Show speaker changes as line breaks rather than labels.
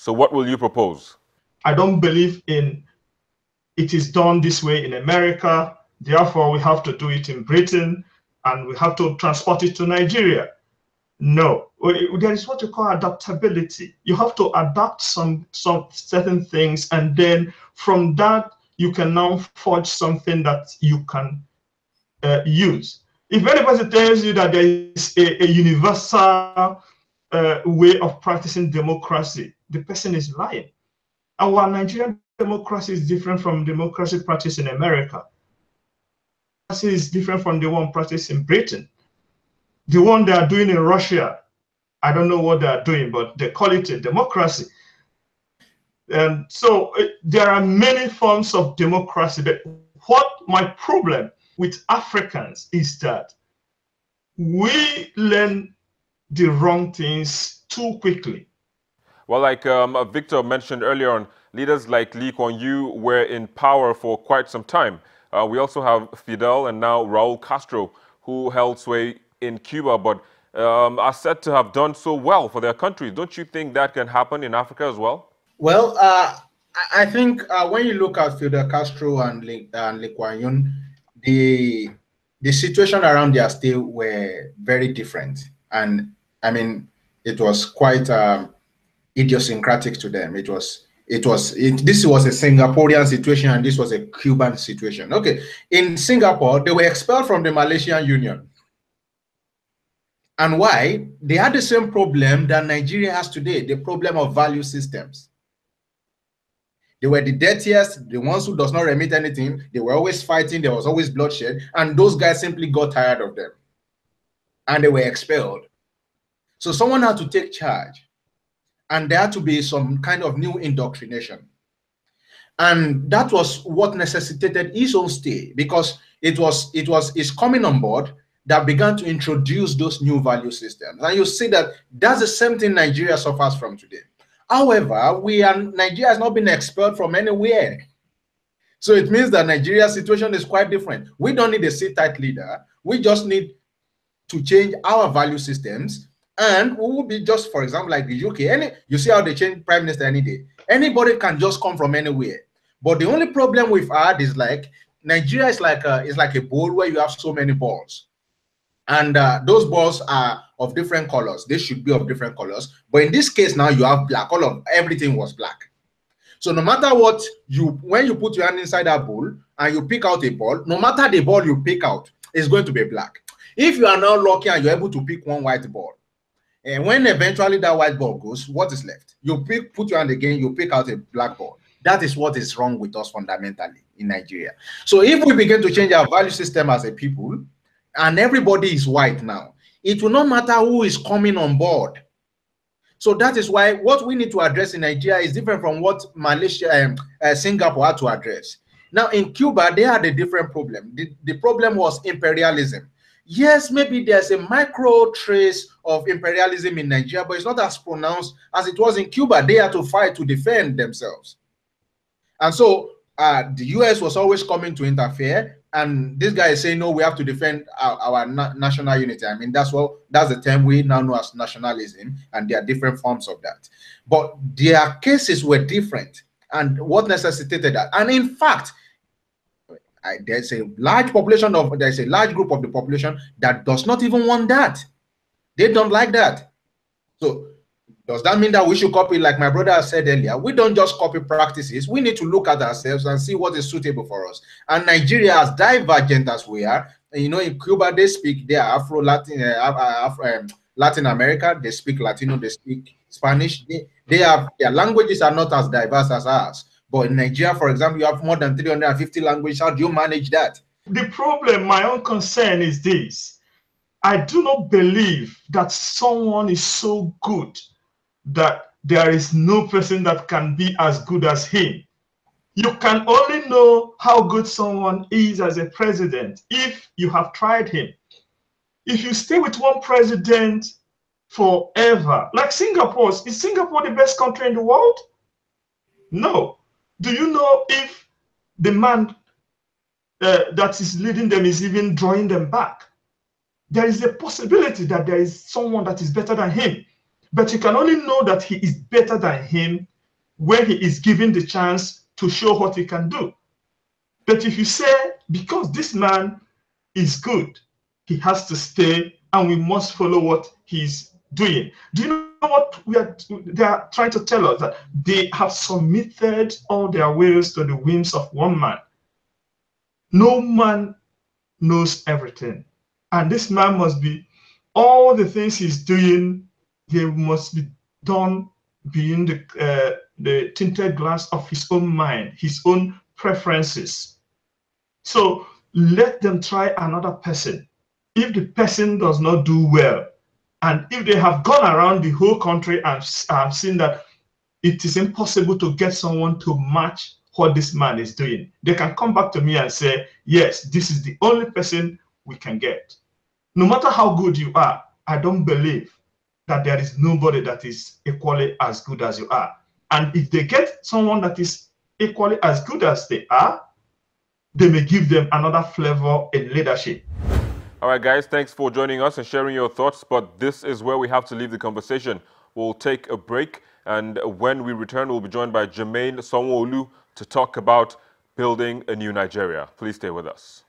So what will you propose?
I don't believe in it is done this way in America, therefore we have to do it in Britain and we have to transport it to Nigeria. No, there is what you call adaptability. You have to adapt some certain things, and then from that you can now forge something that you can use. If anybody tells you that there is a universal way of practicing democracy, the person is lying. Our Nigerian democracy is different from democracy practiced in America. Democracy is different from the one practiced in Britain. The one they are doing in Russia, I don't know what they are doing, but they call it a democracy. And so there are many forms of democracy. But what my problem with Africans is that we learn the wrong things too quickly.
Well, like Victor mentioned earlier on, leaders like Lee Kuan Yew were in power for quite some time. We also have Fidel and now Raul Castro, who held sway in Cuba, but are said to have done so well for their country. Don't you think that can happen in Africa as well?
Well, I think when you look at Fidel Castro and Lee Kuan Yew, the situation around their state were very different, and I mean it was quite idiosyncratic to them. This was a Singaporean situation and this was a Cuban situation. Okay, in Singapore they were expelled from the Malaysian Union. And why? They had the same problem that Nigeria has today, the problem of value systems. They were the dirtiest, the ones who does not remit anything. They were always fighting. There was always bloodshed. And those guys simply got tired of them. And they were expelled. So someone had to take charge. And there had to be some kind of new indoctrination. And that was what necessitated his own stay, because it was his coming on board that began to introduce those new value systems. And you see that that's the same thing Nigeria suffers from today. However, Nigeria has not been expelled from anywhere. So it means that Nigeria's situation is quite different. We don't need a sit-tight leader. We just need to change our value systems. And we will be just, for example, like the UK. You see how they change prime minister any day. Anybody can just come from anywhere. But the only problem we've had is like Nigeria is like a bowl where you have so many balls. And those balls are of different colors. They should be of different colors. But in this case now you have black. Everything was black. So no matter what, when you put your hand inside that bowl and you pick out a ball, no matter the ball you pick out, it's going to be black. If you are now lucky and you're able to pick one white ball, and when eventually that white ball goes, what is left? You put your hand again, you pick out a black ball. That is what is wrong with us fundamentally in Nigeria. So if we begin to change our value system as a people, and everybody is white now, it will not matter who is coming on board. So that is why what we need to address in Nigeria is different from what Malaysia and Singapore had to address. Now in Cuba, they had a different problem. The problem was imperialism. Yes, maybe there's a micro trace of imperialism in Nigeria, but it's not as pronounced as it was in Cuba. They had to fight to defend themselves. And so the US was always coming to interfere. And this guy is saying, no, we have to defend our national unity. I mean, that's the term we now know as nationalism, and there are different forms of that. But their cases were different, and what necessitated that. And in fact, there's a large group of the population that does not even want that. They don't like that. So does that mean that we should copy, like my brother said earlier? We don't just copy practices. We need to look at ourselves and see what is suitable for us. And Nigeria, as divergent as we are, you know, in Cuba, they are Afro-Latin, Latin America, they speak Latino, they speak Spanish. Their languages are not as diverse as ours. But in Nigeria, for example, you have more than 350 languages. How do you manage that?
The problem, my own concern is this. I do not believe that someone is so good that there is no person that can be as good as him. You can only know how good someone is as a president if you have tried him. If you stay with one president forever, like Singapore, is Singapore the best country in the world? No. Do you know if the man that is leading them is even drawing them back? There is a possibility that there is someone that is better than him. But you can only know that he is better than him when he is given the chance to show what he can do. But if you say, because this man is good, he has to stay and we must follow what he's doing. Do you know what they are trying to tell us? That they have submitted all their wills to the whims of one man. No man knows everything. And this man must be, all the things he's doing, they must be done being the tinted glass of his own mind, his own preferences. So let them try another person. If the person does not do well, and if they have gone around the whole country and seen that it is impossible to get someone to match what this man is doing, they can come back to me and say, yes, this is the only person we can get. No matter how good you are, I don't believe that there is nobody that is equally as good as you are. And if they get someone that is equally as good as they are, they may give them another flavor in leadership.
All right, guys, thanks for joining us and sharing your thoughts. But this is where we have to leave the conversation. We'll take a break. And when we return, we'll be joined by Jermaine Sanwo-Olu to talk about building a new Nigeria. Please stay with us.